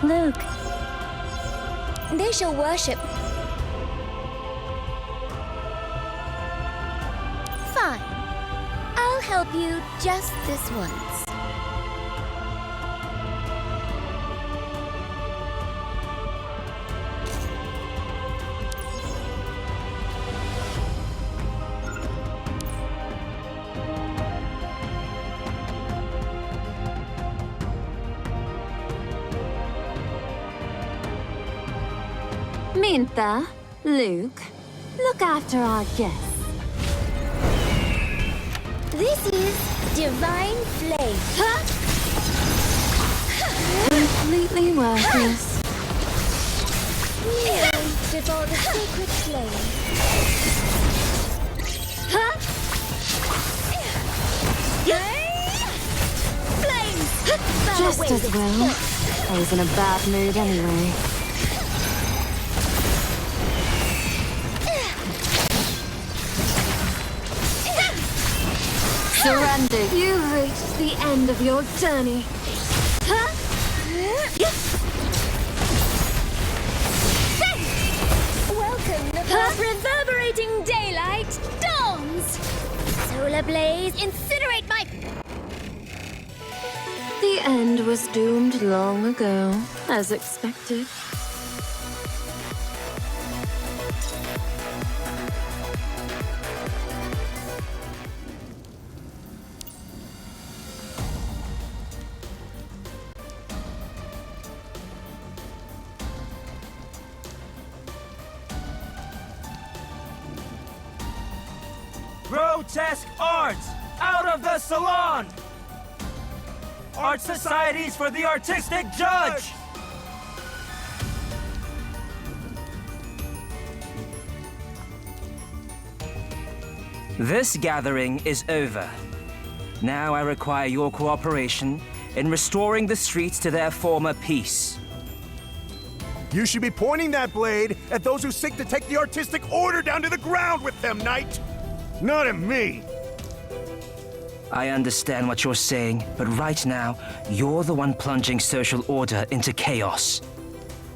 Look. They shall worship. Fine. I'll help you just this once. Mintha, Luke, look after our guests. This is Divine Flame. Completely worthless. Kneel before the sacred flame. Flames! Just as well. I was in a bad mood anyway. Surrender. You've reached the end of your journey. Welcome, the first reverberating daylight dawns! Solar blaze, incinerate my... The end was doomed long ago, as expected. Grotesque art! Out of the salon! Art societies for the artistic judge! This gathering is over. Now I require your cooperation in restoring the streets to their former peace. You should be pointing that blade at those who seek to take the artistic order down to the ground with them, Knight! Not at me! I understand what you're saying, but right now, you're the one plunging social order into chaos.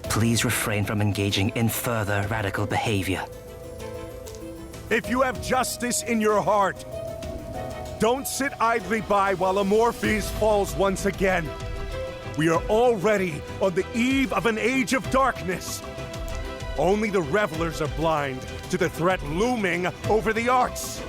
Please refrain from engaging in further radical behavior. If you have justice in your heart, don't sit idly by while Amorphis falls once again. We are already on the eve of an age of darkness. Only the revelers are blind to the threat looming over the arts.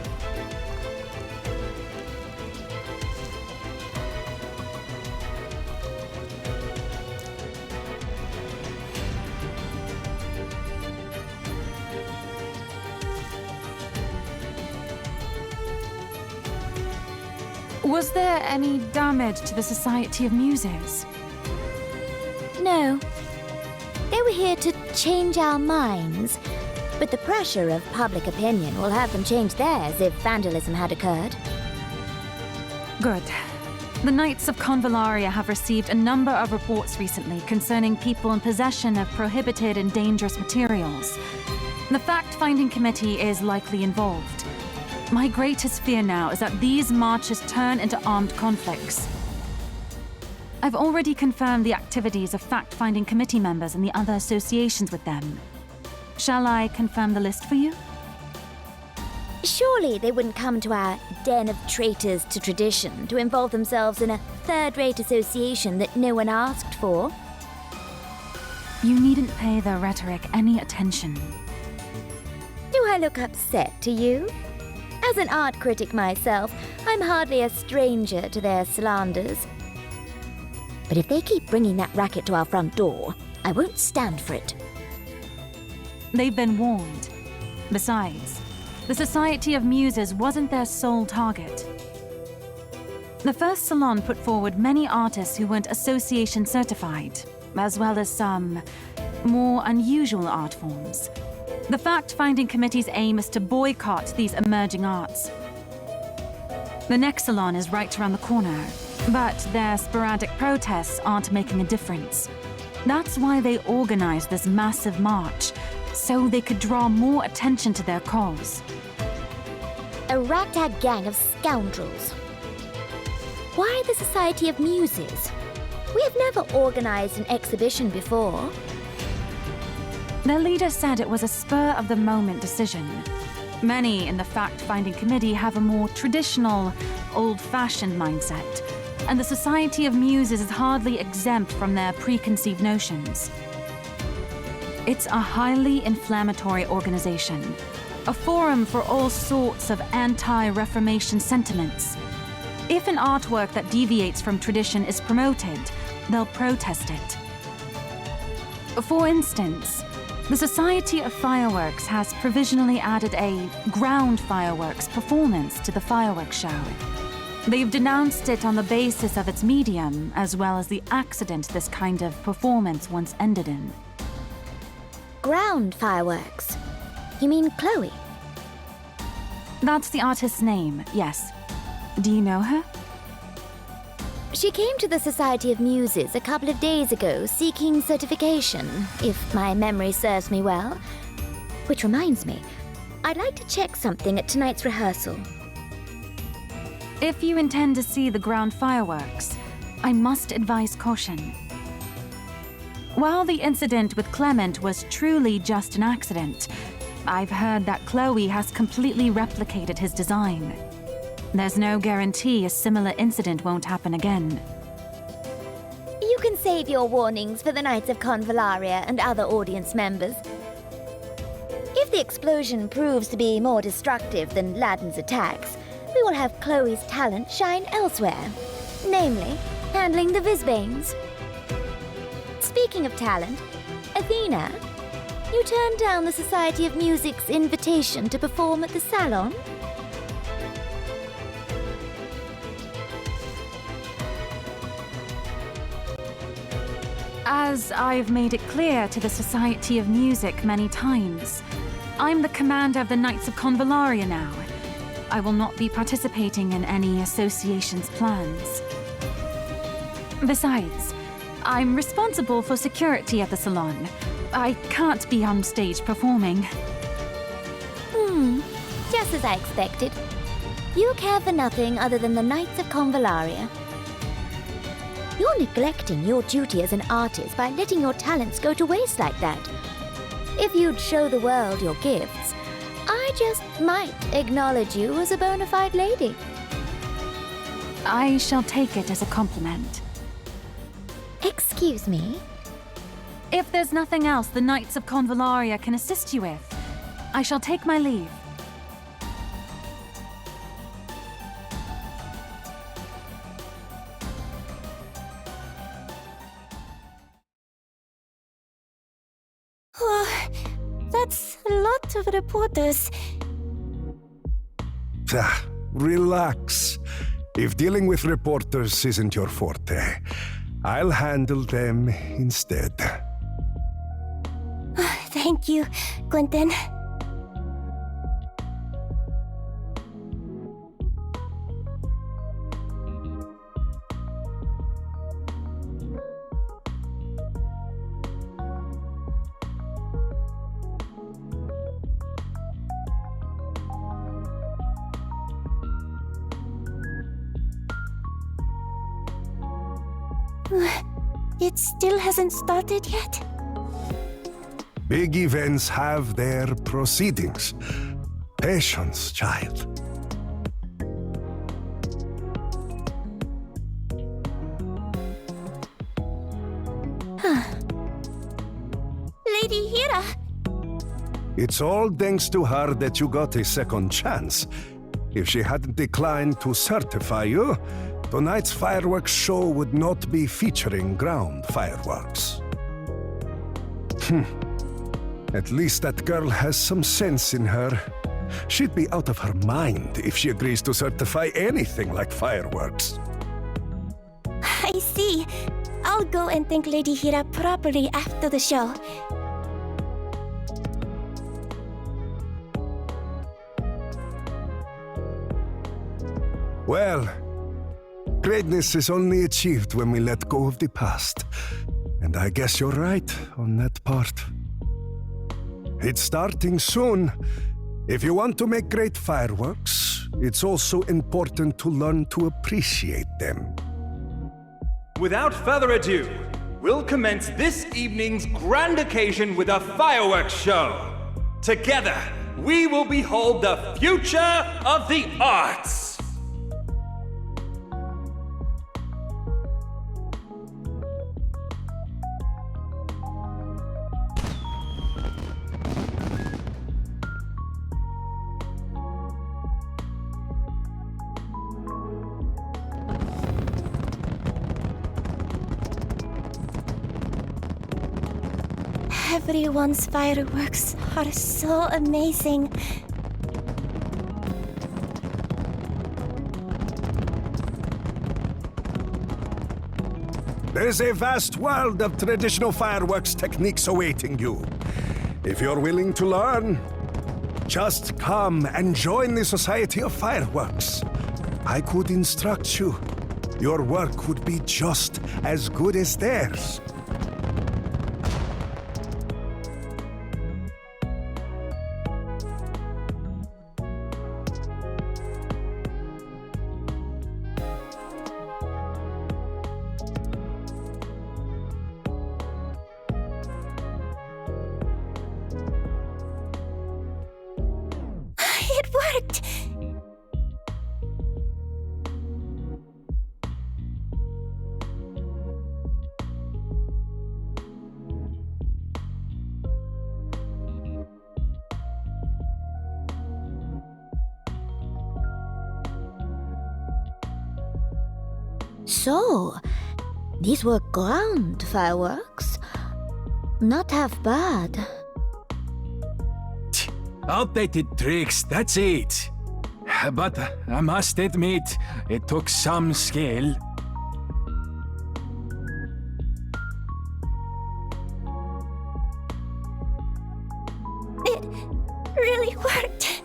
Was there any damage to the Society of Muses? No. They were here to change our minds. But the pressure of public opinion will have them change theirs if vandalism had occurred. Good. The Knights of Convallaria have received a number of reports recently concerning people in possession of prohibited and dangerous materials. The fact-finding committee is likely involved. My greatest fear now is that these marches turn into armed conflicts. I've already confirmed the activities of fact-finding committee members and the other associations with them. Shall I confirm the list for you? Surely they wouldn't come to our den of traitors to tradition to involve themselves in a third-rate association that no one asked for. You needn't pay their rhetoric any attention. Do I look upset to you? As an art critic myself, I'm hardly a stranger to their slanders. But if they keep bringing that racket to our front door, I won't stand for it. They've been warned. Besides, the Society of Muses wasn't their sole target. The first salon put forward many artists who weren't association certified, as well as some more unusual art forms. The fact-finding committee's aim is to boycott these emerging arts. The next salon is right around the corner, but their sporadic protests aren't making a difference. That's why they organized this massive march, so they could draw more attention to their cause. A ragtag gang of scoundrels. Why the Society of Muses? We have never organized an exhibition before. Their leader said it was a spur-of-the-moment decision. Many in the fact-finding committee have a more traditional, old-fashioned mindset, and the Society of Muses is hardly exempt from their preconceived notions. It's a highly inflammatory organization, a forum for all sorts of anti-Reformation sentiments. If an artwork that deviates from tradition is promoted, they'll protest it. For instance, the Society of Fireworks has provisionally added a ground fireworks performance to the fireworks show. They've denounced it on the basis of its medium, as well as the accident this kind of performance once ended in. Ground fireworks? You mean Chloe? That's the artist's name, yes. Do you know her? She came to the Society of Muses a couple of days ago seeking certification, if my memory serves me well. Which reminds me, I'd like to check something at tonight's rehearsal. If you intend to see the ground fireworks, I must advise caution. While the incident with Clement was truly just an accident, I've heard that Chloe has completely replicated his design. There's no guarantee a similar incident won't happen again. You can save your warnings for the Knights of Convallaria and other audience members. If the explosion proves to be more destructive than Ladin's attacks, we will have Chloe's talent shine elsewhere, namely, handling the Visbanes. Speaking of talent, Athena, you turned down the Society of Music's invitation to perform at the salon? As I've made it clear to the Society of Music many times, I'm the commander of the Knights of Convallaria now. I will not be participating in any association's plans. Besides, I'm responsible for security at the salon. I can't be on stage performing. Just as I expected. You care for nothing other than the Knights of Convallaria. You're neglecting your duty as an artist by letting your talents go to waste like that. If you'd show the world your gifts, I just might acknowledge you as a bona fide lady. I shall take it as a compliment. Excuse me? If there's nothing else the Knights of Convallaria can assist you with, I shall take my leave. That's a lot of reporters. Relax. If dealing with reporters isn't your forte, I'll handle them instead. Thank you, Quentin. It still hasn't started yet? Big events have their proceedings. Patience, child. Lady Hira! It's all thanks to her that you got a second chance. If she hadn't declined to certify you, tonight's fireworks show would not be featuring ground fireworks. At least that girl has some sense in her. She'd be out of her mind if she agrees to certify anything like fireworks. I see. I'll go and thank Lady Hira properly after the show. Well, greatness is only achieved when we let go of the past. And I guess you're right on that part. It's starting soon. If you want to make great fireworks, it's also important to learn to appreciate them. Without further ado, we'll commence this evening's grand occasion with a fireworks show. Together, we will behold the future of the arts. Everyone's fireworks are so amazing. There's a vast world of traditional fireworks techniques awaiting you. If you're willing to learn, just come and join the Society of Fireworks. I could instruct you. Your work would be just as good as theirs. It worked! So, these were ground fireworks? Not half bad. Outdated tricks, that's it. But I must admit, it took some skill. It really worked.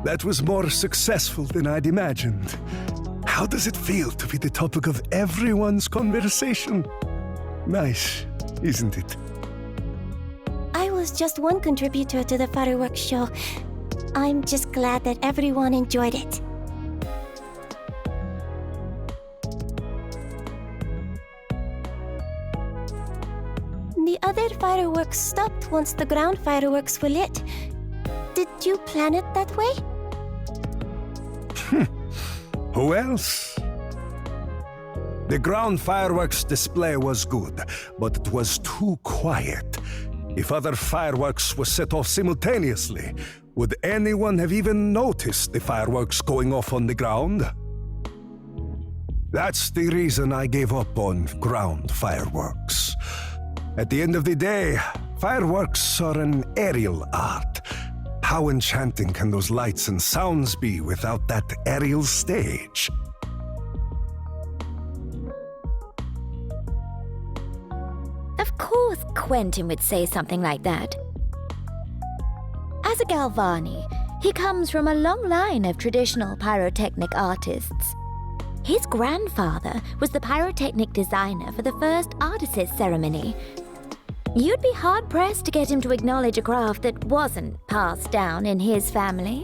That was more successful than I'd imagined. How does it feel to be the topic of everyone's conversation? Nice, isn't it? I was just one contributor to the fireworks show. I'm just glad that everyone enjoyed it. The other fireworks stopped once the ground fireworks were lit. Did you plan it that way? Who else? The ground fireworks display was good, but it was too quiet. If other fireworks were set off simultaneously, would anyone have even noticed the fireworks going off on the ground? That's the reason I gave up on ground fireworks. At the end of the day, fireworks are an aerial art. How enchanting can those lights and sounds be without that aerial stage? Of course Quentin would say something like that. As a Galvani, he comes from a long line of traditional pyrotechnic artists. His grandfather was the pyrotechnic designer for the first artists' ceremony. You'd be hard-pressed to get him to acknowledge a craft that wasn't passed down in his family.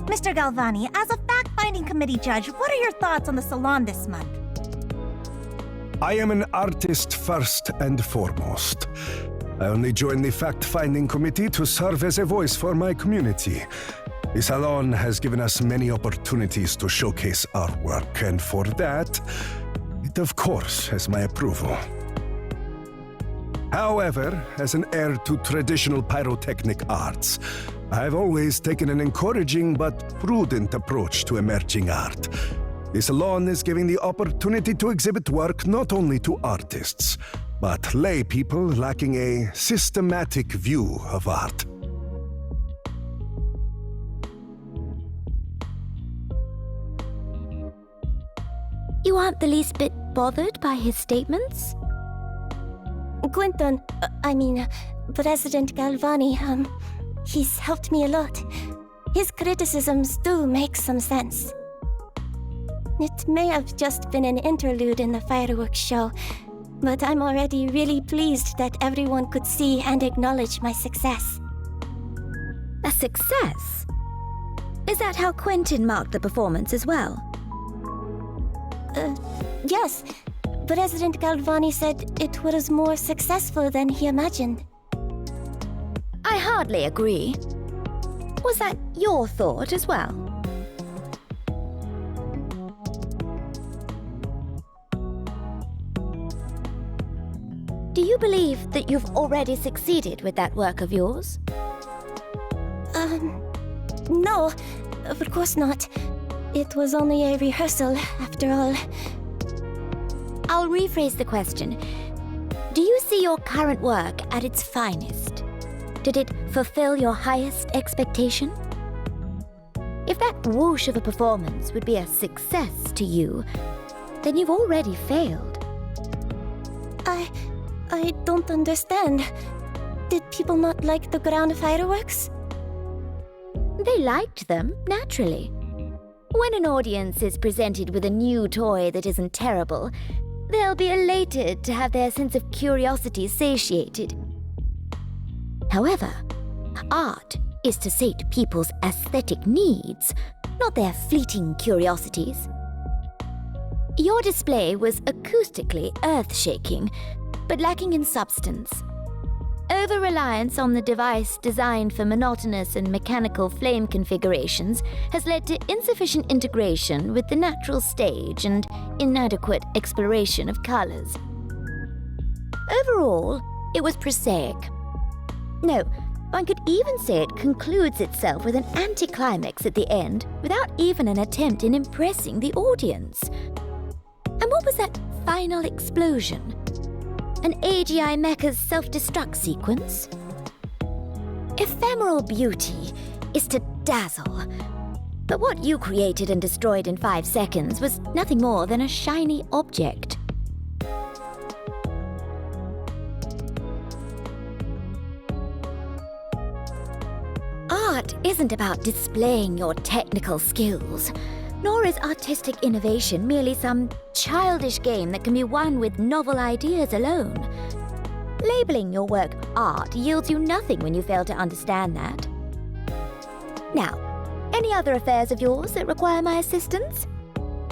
Mr. Galvani, as a fact-finding committee judge, what are your thoughts on the salon this month? I am an artist first and foremost. I only joined the fact-finding committee to serve as a voice for my community. The salon has given us many opportunities to showcase our work, and for that, it of course has my approval. However, as an heir to traditional pyrotechnic arts, I've always taken an encouraging but prudent approach to emerging art. The salon is giving the opportunity to exhibit work not only to artists, but lay people lacking a systematic view of art. You aren't the least bit bothered by his statements? Quinton, President Galvani, he's helped me a lot. His criticisms do make some sense. It may have just been an interlude in the fireworks show, but I'm already really pleased that everyone could see and acknowledge my success. A success? Is that how Quentin marked the performance as well? Yes. President Galvani said it was more successful than he imagined. I hardly agree. Was that your thought as well? Do you believe that you've already succeeded with that work of yours? No, of course not. It was only a rehearsal, after all. I'll rephrase the question. Do you see your current work at its finest? Did it fulfill your highest expectation? If that whoosh of a performance would be a success to you, then you've already failed. I don't understand. Did people not like the ground fireworks? They liked them, naturally. When an audience is presented with a new toy that isn't terrible, they'll be elated to have their sense of curiosity satiated. However, art is to sate people's aesthetic needs, not their fleeting curiosities. Your display was acoustically earth-shaking, but lacking in substance. Over-reliance on the device designed for monotonous and mechanical flame configurations has led to insufficient integration with the natural stage and inadequate exploration of colors. Overall, it was prosaic. No, one could even say it concludes itself with an anticlimax at the end without even an attempt in impressing the audience. And what was that final explosion? An AGI mecha's self-destruct sequence? Ephemeral beauty is to dazzle. But what you created and destroyed in 5 seconds was nothing more than a shiny object. Art isn't about displaying your technical skills, nor is artistic innovation merely some childish game that can be won with novel ideas alone. Labeling your work art yields you nothing when you fail to understand that. Now, any other affairs of yours that require my assistance?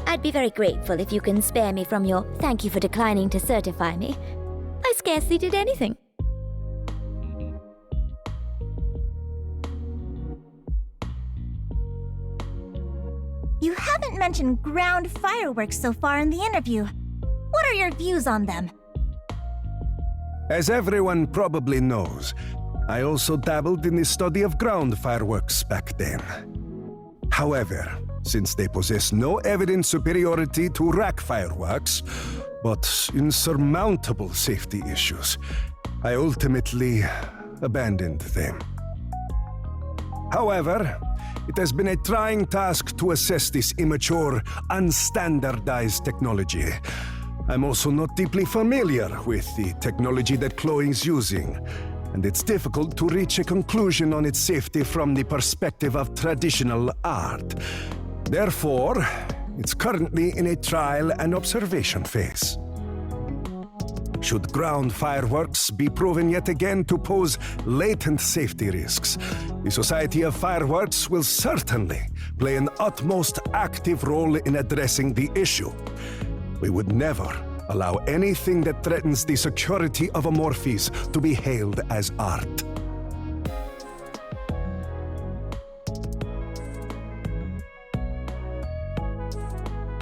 I'd be very grateful if you can spare me from your thank you for declining to certify me. I scarcely did anything. You haven't mentioned ground fireworks so far in the interview. What are your views on them? As everyone probably knows, I also dabbled in the study of ground fireworks back then. However, since they possess no evident superiority to rack fireworks, but insurmountable safety issues, I ultimately abandoned them. However, it has been a trying task to assess this immature, unstandardized technology. I'm also not deeply familiar with the technology that Chloe is using, and it's difficult to reach a conclusion on its safety from the perspective of traditional art. Therefore, it's currently in a trial and observation phase. Should ground fireworks be proven yet again to pose latent safety risks, the Society of Fireworks will certainly play an utmost active role in addressing the issue. We would never allow anything that threatens the security of Amorphis to be hailed as art.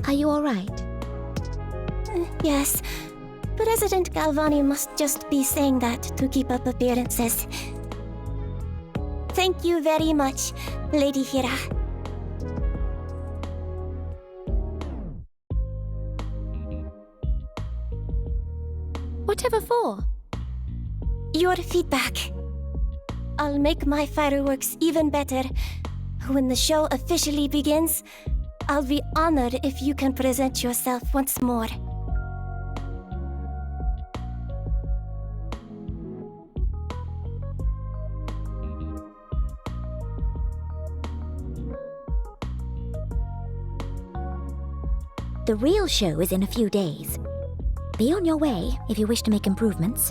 Are you all right? Yes. President Galvani must just be saying that to keep up appearances. Thank you very much, Lady Hira. Whatever for? Your feedback. I'll make my fireworks even better. When the show officially begins, I'll be honored if you can present yourself once more. The real show is in a few days. Be on your way if you wish to make improvements.